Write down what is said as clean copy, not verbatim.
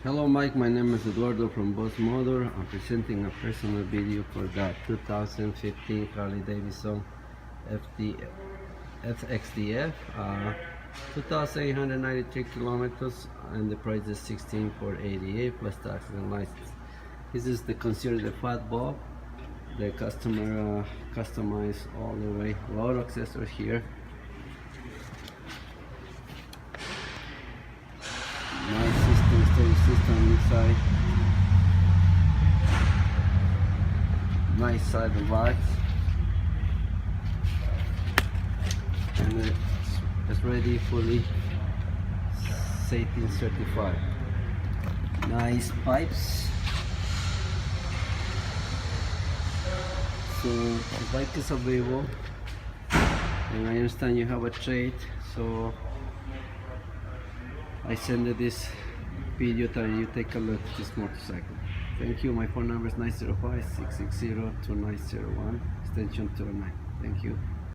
Hello Mike, my name is Eduardo from Boss Motor. I'm presenting a personal video for the 2015 Harley Davidson FXDF. 2,893 kilometers, and the price is $16,488 plus taxes and license. This is considered the fat bob. The customer customized all the way. A lot of accessories here. Nice steady system inside. Nice side and back. And it's ready, fully safety certified. Nice pipes. So the bike is available, and I understand you have a trade, so I send this video that you take a look at this motorcycle. Thank you. My phone number is 905-660-2901, extension 209. Thank you.